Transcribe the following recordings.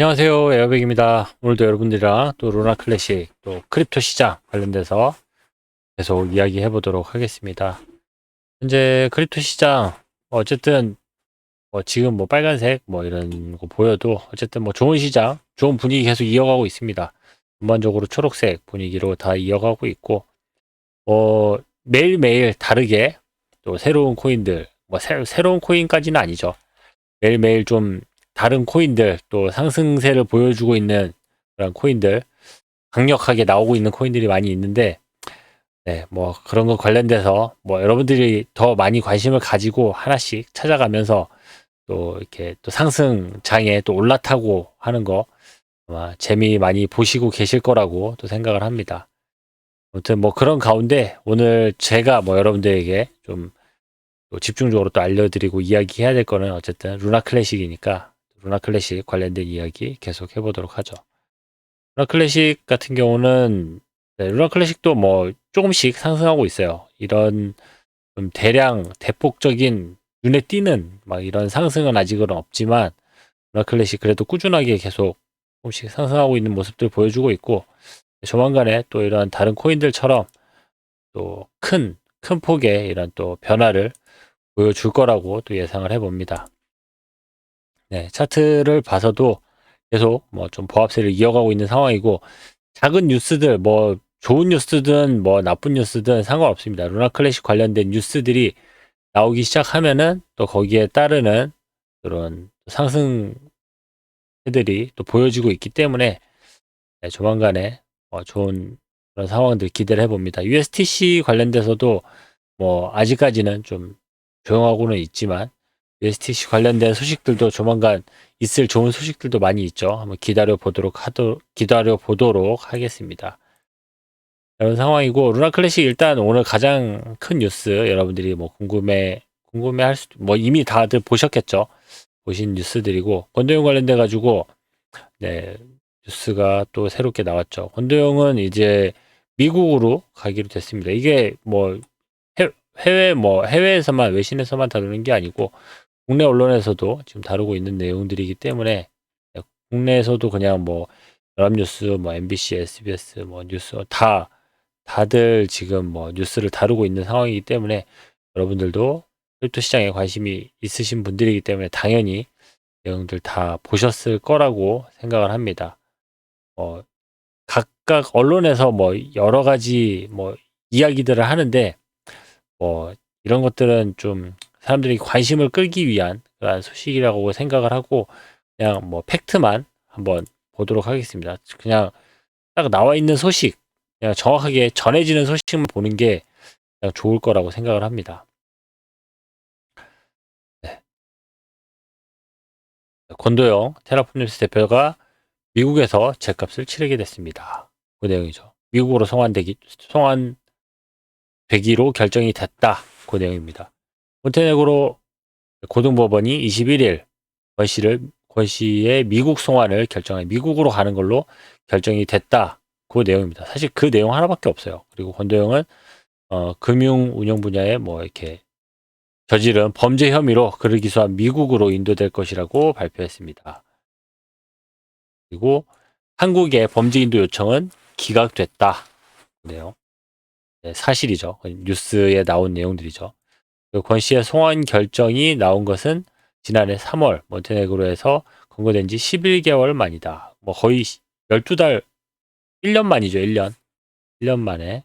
안녕하세요. 에어백입니다. 오늘도 여러분들이랑 또 루나 클래식, 또 크립토 시장 관련돼서 계속 이야기해 보도록 하겠습니다. 현재 크립토 시장, 어쨌든 지금 빨간색 이런 거 보여도 어쨌든 좋은 시장, 좋은 분위기 계속 이어가고 있습니다. 전반적으로 초록색 분위기로 다 이어가고 있고, 매일매일 다르게 또 새로운 코인들, 새로운 코인까지는 아니죠. 매일매일 좀 다른 코인들, 또 상승세를 보여주고 있는 그런 코인들, 강력하게 나오고 있는 코인들이 많이 있는데, 네, 그런 거 관련돼서 여러분들이 더 많이 관심을 가지고 하나씩 찾아가면서 또 이렇게 또 상승장에 또 올라타고 하는 거 아마 재미 많이 보시고 계실 거라고 또 생각을 합니다. 아무튼 그런 가운데 오늘 제가 여러분들에게 좀 또 집중적으로 또 알려드리고 이야기해야 될 거는 어쨌든 루나 클래식이니까 루나 클래식 관련된 이야기 계속 해보도록 하죠. 루나 클래식 같은 경우는 네, 루나 클래식도 조금씩 상승하고 있어요. 이런 좀 대량 대폭적인 눈에 띄는 이런 상승은 아직은 없지만 루나 클래식 그래도 꾸준하게 계속 조금씩 상승하고 있는 모습들 보여주고 있고 조만간에 또 이런 다른 코인들처럼 또 큰 폭의 이런 또 변화를 보여줄 거라고 또 예상을 해봅니다. 네, 차트를 봐서도 계속 좀 보합세를 이어가고 있는 상황이고 작은 뉴스들 좋은 뉴스든 나쁜 뉴스든 상관없습니다. 루나 클래식 관련된 뉴스들이 나오기 시작하면은 또 거기에 따르는 그런 상승세들이 또 보여지고 있기 때문에 네, 조만간에 좋은 그런 상황들 기대를 해봅니다. USTC 관련돼서도 아직까지는 좀 조용하고는 있지만 USTC 관련된 소식들도 조만간 있을 좋은 소식들도 많이 있죠. 한번 기다려 보도록 하겠습니다. 이런 상황이고 루나 클래식 일단 오늘 가장 큰 뉴스 여러분들이 궁금해할 수도 이미 다들 보셨겠죠. 보신 뉴스들이고 권도영 관련돼 가지고 네, 뉴스가 또 새롭게 나왔죠. 권도영은 이제 미국으로 가기로 됐습니다. 이게 해외에서만 외신에서만 다루는 게 아니고 국내 언론에서도 지금 다루고 있는 내용들이기 때문에 국내에서도 그냥 연합뉴스, MBC, SBS, 뉴스 다들 지금 뉴스를 다루고 있는 상황이기 때문에 여러분들도 크립토 시장에 관심이 있으신 분들이기 때문에 당연히 내용들 다 보셨을 거라고 생각을 합니다. 각각 언론에서 여러 가지 이야기들을 하는데 이런 것들은 좀 사람들이 관심을 끌기 위한 그런 소식이라고 생각을 하고 그냥 팩트만 한번 보도록 하겠습니다. 그냥 딱 나와 있는 소식, 그냥 정확하게 전해지는 소식만 보는 게 그냥 좋을 거라고 생각을 합니다. 네. 권도영 테라폼뉴스 대표가 미국에서 죗값을 치르게 됐습니다. 그 내용이죠. 미국으로 송환되기로 결정이 됐다. 그 내용입니다. 몬테네그로 고등법원이 21일 권 씨의 미국 송환을 미국으로 가는 걸로 결정이 됐다. 그 내용입니다. 사실 그 내용 하나밖에 없어요. 그리고 권도영은 금융 운영 분야에 이렇게 저지른 범죄 혐의로 그를 기소한 미국으로 인도될 것이라고 발표했습니다. 그리고 한국의 범죄 인도 요청은 기각됐다. 네요. 네, 사실이죠. 뉴스에 나온 내용들이죠. 권 씨의 송환 결정이 나온 것은 지난해 3월 몬테네그로에서 검거된 지 11개월 만이다. 거의 12달, 1년 만이죠. 1년. 1년 만에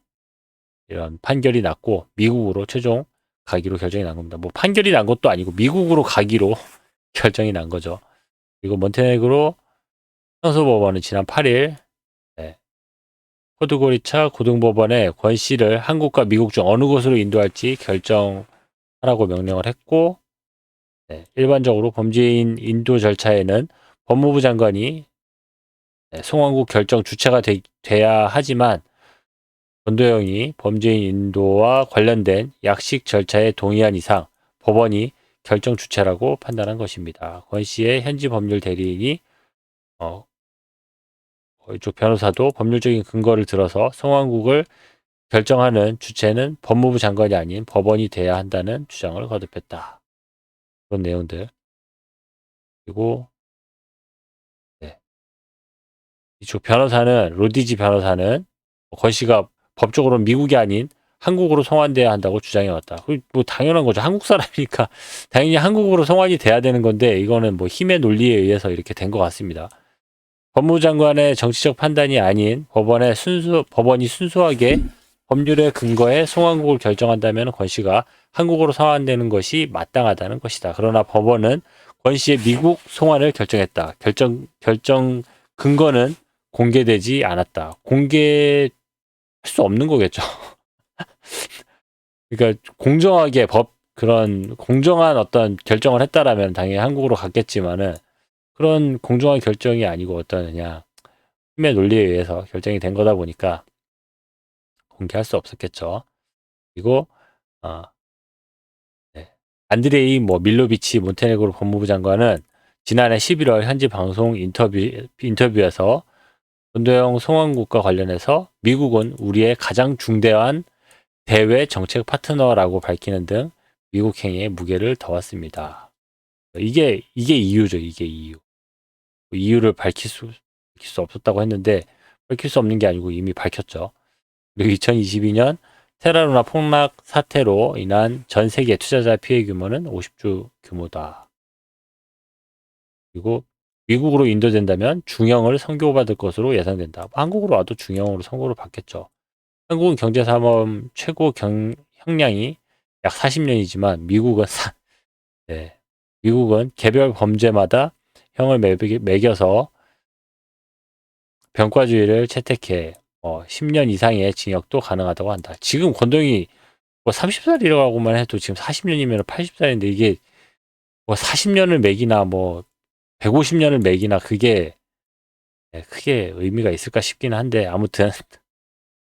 이런 판결이 났고 미국으로 최종 가기로 결정이 난 겁니다. 판결이 난 것도 아니고 미국으로 가기로 결정이 난 거죠. 그리고 몬테네그로 상소법원은 지난 8일 포드고리차 고등법원에 권 씨를 한국과 미국 중 어느 곳으로 인도할지 결정하라고 명령을 했고 일반적으로 범죄인 인도 절차에는 법무부 장관이 송환국 결정 주체가 돼야 하지만 권도영이 범죄인 인도와 관련된 약식 절차에 동의한 이상 법원이 결정 주체라고 판단한 것입니다. 권 씨의 현지 법률 대리인이 이쪽 변호사도 법률적인 근거를 들어서 송환국을 결정하는 주체는 법무부 장관이 아닌 법원이 돼야 한다는 주장을 거듭했다. 그런 내용들. 그리고 이쪽 변호사는 로디지 변호사는 권 씨가 법적으로 미국이 아닌 한국으로 송환돼야 한다고 주장해 왔다. 뭐 당연한 거죠. 한국 사람이니까 당연히 한국으로 송환이 돼야 되는 건데 이거는 뭐 힘의 논리에 의해서 이렇게 된 것 같습니다. 법무부 장관의 정치적 판단이 아닌 법원이 순수하게 법률에 근거해 송환국을 결정한다면 권 씨가 한국으로 송환되는 것이 마땅하다는 것이다. 그러나 법원은 권 씨의 미국 송환을 결정했다. 결정 근거는 공개되지 않았다. 공개할 수 없는 거겠죠. 그러니까 공정하게 그런 공정한 어떤 결정을 했다라면 당연히 한국으로 갔겠지만은 그런 공정한 결정이 아니고 어떤 그냥 힘의 논리에 의해서 결정이 된 거다 보니까 공개할 수 없었겠죠. 그리고 어, 네. 안드레이 밀로비치 몬테네그로 법무부 장관은 지난해 11월 현지 방송 인터뷰에서 권도영 송환국과 관련해서 미국은 우리의 가장 중대한 대외 정책 파트너라고 밝히는 등 미국 행위에 무게를 더했습니다. 이게 이유죠. 이게 이유. 이유를 밝힐 수 없었다고 했는데 밝힐 수 없는 게 아니고 이미 밝혔죠. 그리고 2022년 테라루나 폭락 사태로 인한 전 세계 투자자 피해 규모는 50조 규모다. 그리고 미국으로 인도된다면 중형을 선고받을 것으로 예상된다. 한국으로 와도 중형으로 선고를 받겠죠. 한국은 경제사범 최고 형량이 약 40년이지만 미국은 개별 범죄마다 형을 매겨서 병과주의를 채택해 10년 이상의 징역도 가능하다고 한다. 지금 권동이 30살이라고 하고만 해도 지금 40년이면 80살인데 이게 40년을 매기나 150년을 매기나 그게 크게 의미가 있을까 싶기는 한데 아무튼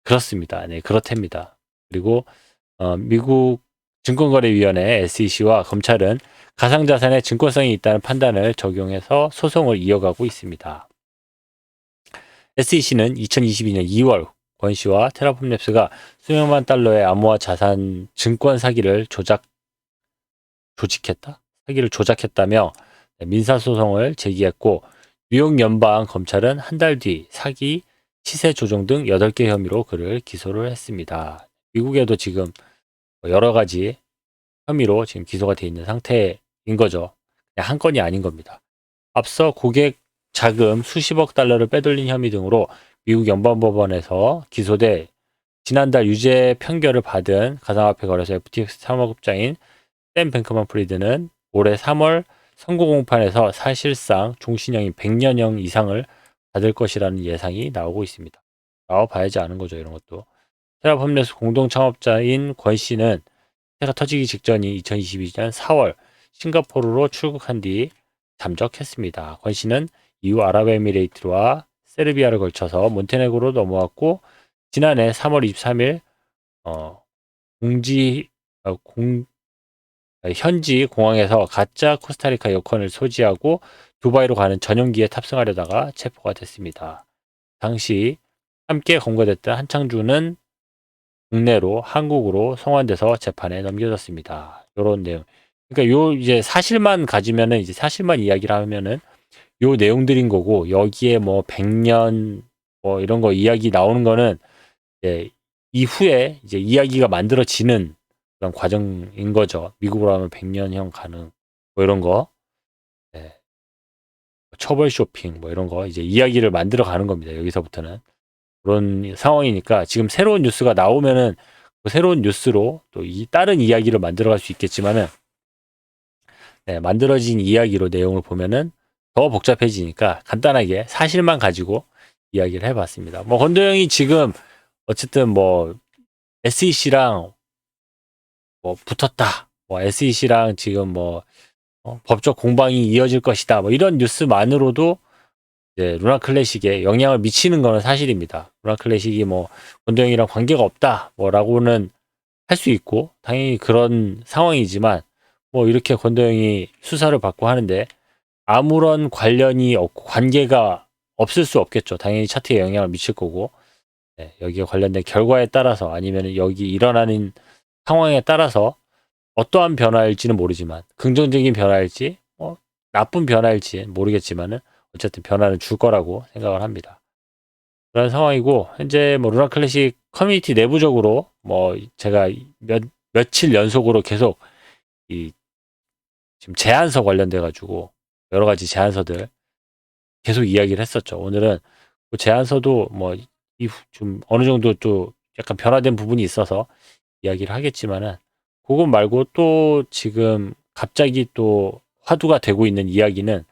그렇습니다. 네, 그렇답니다. 그리고 미국 증권거래위원회 SEC와 검찰은 가상자산의 증권성이 있다는 판단을 적용해서 소송을 이어가고 있습니다. SEC는 2022년 2월 권 씨와 테라폼랩스가 수백만 달러의 암호화 자산 증권 사기를 조작했다며 민사소송을 제기했고 뉴욕 연방 검찰은 한 달 뒤 사기, 시세 조종 등 8개 혐의로 그를 기소를 했습니다. 미국에도 지금 여러 가지 혐의로 지금 기소가 돼 있는 상태인 거죠. 그냥 한 건이 아닌 겁니다. 앞서 고객 자금 수십억 달러를 빼돌린 혐의 등으로 미국 연방법원에서 기소돼 지난달 유죄 판결을 받은 가상화폐 거래소 FTX 사무국장인 샘 뱅크만 프리드는 올해 3월 선고 공판에서 사실상 종신형인 100년형 이상을 받을 것이라는 예상이 나오고 있습니다. 나와봐야지 아는 거죠, 이런 것도. 테라폼랩스 공동 창업자인 권 씨는 해가 터지기 직전인 2022년 4월 싱가포르로 출국한 뒤 잠적했습니다. 권 씨는 이후 아랍에미레이트와 세르비아를 걸쳐서 몬테네그로 넘어왔고 지난해 3월 23일 현지 공항에서 가짜 코스타리카 여권을 소지하고 두바이로 가는 전용기에 탑승하려다가 체포가 됐습니다. 당시 함께 검거됐던 한창주는 국내로 한국으로 송환돼서 재판에 넘겨졌습니다. 이런 내용. 그러니까 이제 사실만 가지면은 이제 사실만 이야기를 하면은 요 내용들인 거고 여기에 100년 이런 거 이야기 나오는 거는 이제 이후에 이제 이야기가 만들어지는 그런 과정인 거죠. 미국으로 하면 100년형 가능 이런 거. 네. 처벌 쇼핑 이런 거 이제 이야기를 만들어 가는 겁니다. 여기서부터는. 그런 상황이니까 지금 새로운 뉴스가 나오면은 그 새로운 뉴스로 또 다른 이야기를 만들어갈 수 있겠지만은 만들어진 이야기로 내용을 보면은 더 복잡해지니까 간단하게 사실만 가지고 이야기를 해봤습니다. 권도영이 지금 어쨌든 SEC랑 붙었다. SEC랑 지금 법적 공방이 이어질 것이다. 이런 뉴스만으로도 이제 루나 클래식에 영향을 미치는 거는 사실입니다. 루나 클래식이 권도영이랑 관계가 없다. 라고는 할 수 있고 당연히 그런 상황이지만 이렇게 권도영이 수사를 받고 하는데 아무런 관련이 없고 관계가 없을 수 없겠죠. 당연히 차트에 영향을 미칠 거고 여기에 관련된 결과에 따라서 아니면 여기 일어나는 상황에 따라서 어떠한 변화일지는 모르지만 긍정적인 변화일지 나쁜 변화일지 모르겠지만은 어쨌든 변화는 줄 거라고 생각을 합니다. 그런 상황이고, 현재 뭐 루나 클래식 커뮤니티 내부적으로 뭐 제가 며칠 연속으로 계속 이 지금 제안서 관련돼 가지고 여러 가지 제안서들 계속 이야기를 했었죠. 오늘은 그 제안서도 뭐 좀 어느 정도 또 약간 변화된 부분이 있어서 이야기를 하겠지만은, 그것 말고 또 지금 갑자기 또 화두가 되고 있는 이야기는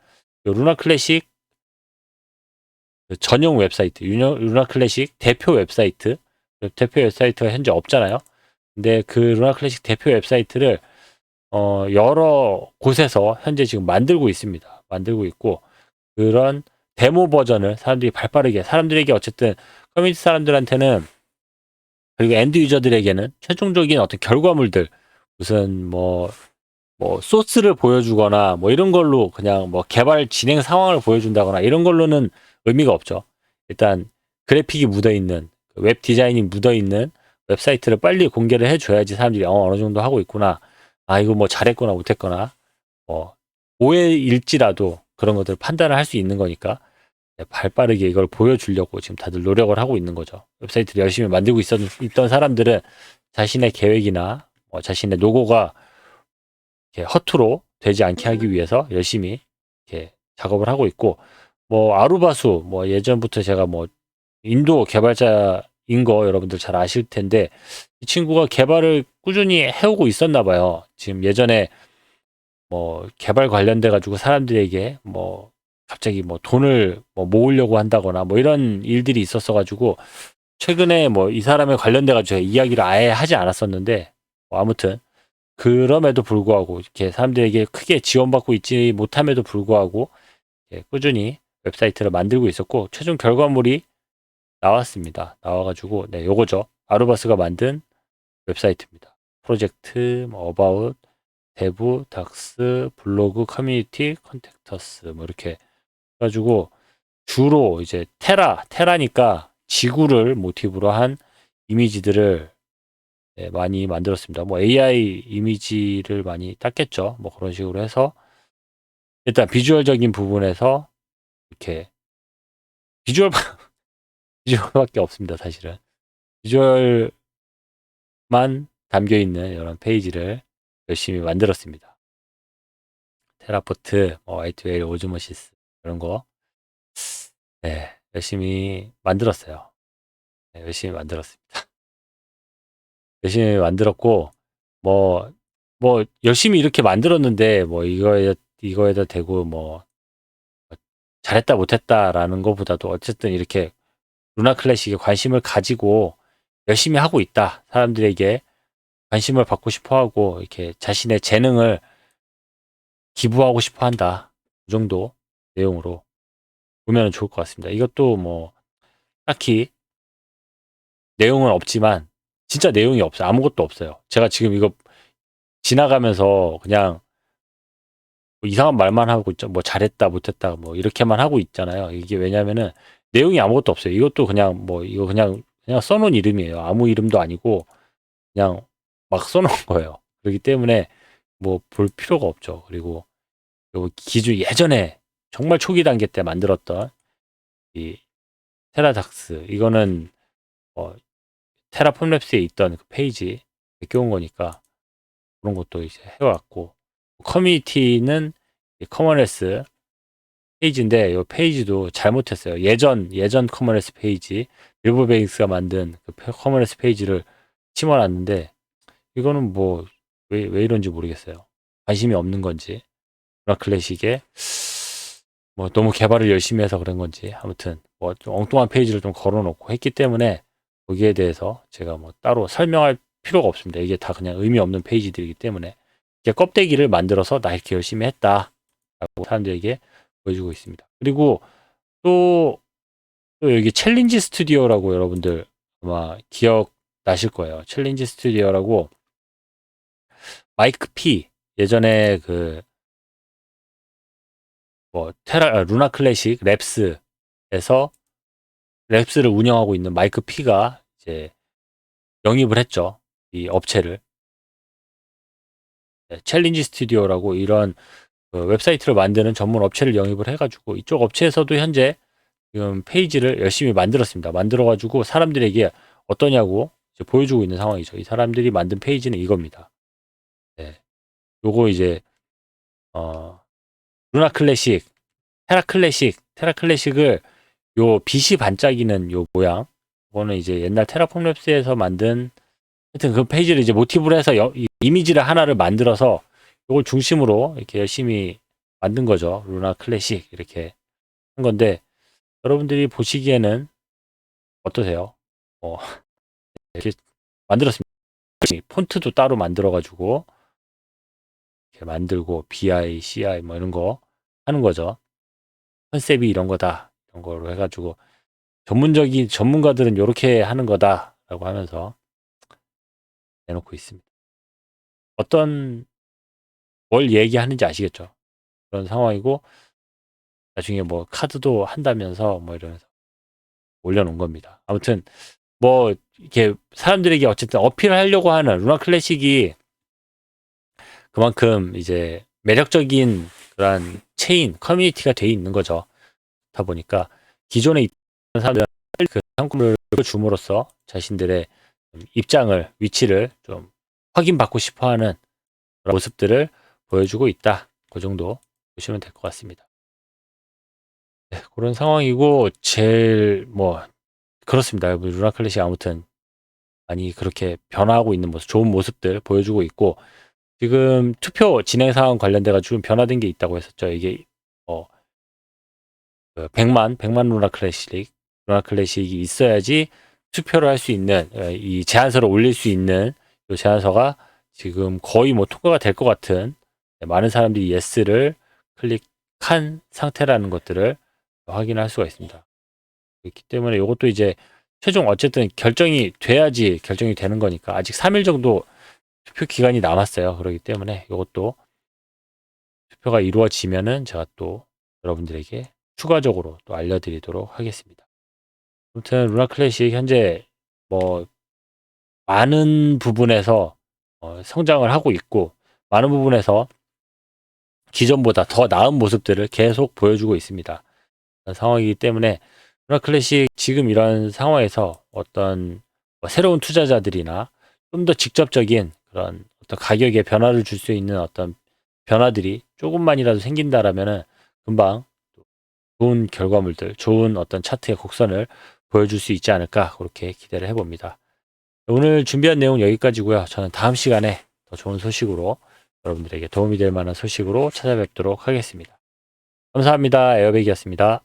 루나 클래식 그 전용 웹사이트, 루나 클래식 대표 웹사이트, 대표 웹사이트가 현재 없잖아요. 근데 그 루나 클래식 대표 웹사이트를 여러 곳에서 현재 지금 만들고 있습니다. 만들고 있고, 그런 데모 버전을 사람들이 발빠르게, 사람들에게 어쨌든 커뮤니티 사람들한테는, 그리고 엔드 유저들에게는 최종적인 어떤 결과물들, 무슨 뭐 소스를 보여주거나 뭐 이런 걸로 그냥 뭐 개발 진행 상황을 보여준다거나 이런 걸로는 의미가 없죠. 일단 그래픽이 묻어있는, 웹 디자인이 묻어있는 웹사이트를 빨리 공개를 해줘야지 사람들이 어느 정도 하고 있구나, 아 이거 뭐 잘했거나 못했거나 뭐 오해일지라도 그런 것들을 판단을 할 수 있는 거니까, 발빠르게 이걸 보여주려고 지금 다들 노력을 하고 있는 거죠. 웹사이트를 열심히 만들고 있던 사람들은 자신의 계획이나 뭐 자신의 노고가 이렇게 허투루 되지 않게 하기 위해서 열심히 이렇게 작업을 하고 있고, 뭐 아루바수, 뭐 예전부터 제가 뭐 인도 개발자인 거 여러분들 잘 아실 텐데, 이 친구가 개발을 꾸준히 해오고 있었나 봐요. 지금 예전에 뭐 개발 관련돼 가지고 사람들에게 뭐 갑자기 뭐 돈을 뭐 모으려고 한다거나 뭐 이런 일들이 있었어 가지고, 최근에 뭐 이 사람에 관련돼 가지고 이야기를 아예 하지 않았었는데, 뭐 아무튼 그럼에도 불구하고 이렇게 사람들에게 크게 지원받고 있지 못함에도 불구하고 꾸준히 웹사이트를 만들고 있었고, 최종 결과물이 나왔습니다. 나와가지고 네, 요거죠. 아루바스가 만든 웹사이트입니다. 프로젝트, 뭐 어바웃, 대부, 닥스, 블로그, 커뮤니티, 컨택터스 뭐 이렇게 해가지고, 주로 이제 테라니까 지구를 모티브로 한 이미지들을 많이 만들었습니다. 뭐 AI 이미지를 많이 땄겠죠. 뭐 그런 식으로 해서 일단 비주얼적인 부분에서 이렇게 비주얼 비주얼밖에 없습니다. 사실은 비주얼만 담겨 있는 이런 페이지를 열심히 만들었습니다. 테라포트, 뭐 화이트웨일, 오즈모시스 이런 거 열심히 만들었어요. 열심히 만들었습니다. 열심히 만들었고, 뭐 열심히 이렇게 만들었는데 뭐 이거에다 대고 뭐 잘했다 못했다라는 것보다도 어쨌든 이렇게 루나 클래식에 관심을 가지고 열심히 하고 있다, 사람들에게 관심을 받고 싶어 하고 이렇게 자신의 재능을 기부하고 싶어 한다, 이 정도 내용으로 보면 좋을 것 같습니다. 이것도 뭐 딱히 내용은 없지만, 진짜 내용이 없어요. 아무것도 없어요. 제가 지금 이거 지나가면서 그냥 뭐 이상한 말만 하고 있죠. 뭐 잘했다 못했다 뭐 이렇게만 하고 있잖아요. 이게 왜냐면은 내용이 아무것도 없어요. 이것도 그냥 뭐 이거 그냥 써놓은 이름이에요. 아무 이름도 아니고 그냥 막 써놓은 거예요. 그렇기 때문에 뭐 볼 필요가 없죠. 그리고 요 기존 예전에 정말 초기 단계 때 만들었던 이 테라닥스, 이거는 테라폼랩스에 있던 그 페이지 베껴온 거니까 그런 것도 이제 해왔고, 커뮤니티는 커머네스 페이지인데 이 페이지도 잘못했어요. 예전 커머네스 페이지, 빌보베이스가 만든 그 커머네스 페이지를 심어놨는데, 이거는 뭐 왜 이런지 모르겠어요. 관심이 없는 건지, 루나 클래식에 뭐 너무 개발을 열심히 해서 그런 건지, 아무튼 뭐 좀 엉뚱한 페이지를 좀 걸어놓고 했기 때문에 거기에 대해서 제가 뭐 따로 설명할 필요가 없습니다. 이게 다 그냥 의미 없는 페이지들이기 때문에 이게 껍데기를 만들어서 나 이렇게 열심히 했다라고 사람들에게 보여주고 있습니다. 그리고 또 여기 챌린지 스튜디오라고 여러분들 아마 기억나실 거예요. 챌린지 스튜디오라고 마이크 P, 예전에 그 뭐 루나 클래식 랩스에서 랩스를 운영하고 있는 마이크 P가 이제 영입을 했죠. 이 업체를. 챌린지 스튜디오라고 이런 그 웹사이트를 만드는 전문 업체를 영입을 해가지고, 이쪽 업체에서도 현재 지금 페이지를 열심히 만들었습니다. 만들어가지고 사람들에게 어떠냐고 이제 보여주고 있는 상황이죠. 이 사람들이 만든 페이지는 이겁니다. 네. 요거 이제 루나 클래식, 테라 클래식을 요 빛이 반짝이는 요 모양, 이거는 이제 옛날 테라폼 랩스에서 만든, 하여튼 그 페이지를 이제 모티브로 해서 이미지를 하나를 만들어서 이걸 중심으로 이렇게 열심히 만든 거죠. 루나 클래식 이렇게 한 건데, 여러분들이 보시기에는 어떠세요? 이렇게 만들었습니다. 폰트도 따로 만들어가지고 이렇게 만들고 BI, CI 뭐 이런 거 하는 거죠. 컨셉이 이런 거다, 이런 거로 해가지고 전문가들은 이렇게 하는 거다라고 하면서 내놓고 있습니다. 어떤 뭘 얘기하는지 아시겠죠? 그런 상황이고, 나중에 뭐 카드도 한다면서 뭐 이러면서 올려놓은 겁니다. 아무튼 뭐 이렇게 사람들에게 어쨌든 어필하려고 하는 루나 클래식이 그만큼 이제 매력적인 그런 체인 커뮤니티가 돼 있는 거죠. 그렇다 보니까 기존에 있던 사람들은 그 상품을 줌으로써 자신들의 입장을, 위치를 좀 확인받고 싶어하는 그런 모습들을 보여주고 있다. 그 정도 보시면 될 것 같습니다. 네, 그런 상황이고, 제일 뭐 그렇습니다. 루나 클래식 아무튼 많이 그렇게 변화하고 있는 모습, 좋은 모습들 보여주고 있고, 지금 투표 진행 상황 관련돼 가지고 변화된 게 있다고 했었죠. 이게 100만 루나 클래식이 있어야지 투표를 할 수 있는, 이 제안서를 올릴 수 있는 이 제안서가 지금 거의 뭐 통과가 될 것 같은, 많은 사람들이 예스를 클릭한 상태라는 것들을 확인할 수가 있습니다. 그렇기 때문에 이것도 이제 최종 어쨌든 결정이 돼야지 결정이 되는 거니까, 아직 3일 정도 투표 기간이 남았어요. 그렇기 때문에 이것도 투표가 이루어지면은 제가 또 여러분들에게 추가적으로 또 알려드리도록 하겠습니다. 아무튼 루나 클래식 현재 뭐 많은 부분에서 성장을 하고 있고, 많은 부분에서 기존보다 더 나은 모습들을 계속 보여주고 있습니다. 그런 상황이기 때문에 루나 클래식 지금 이런 상황에서 어떤 새로운 투자자들이나 좀 더 직접적인 그런 어떤 가격에 변화를 줄 수 있는 어떤 변화들이 조금만이라도 생긴다라면은 금방 좋은 결과물들, 좋은 어떤 차트의 곡선을 보여줄 수 있지 않을까, 그렇게 기대를 해봅니다. 오늘 준비한 내용 여기까지고요. 저는 다음 시간에 더 좋은 소식으로, 여러분들에게 도움이 될 만한 소식으로 찾아뵙도록 하겠습니다. 감사합니다. 에어백이었습니다.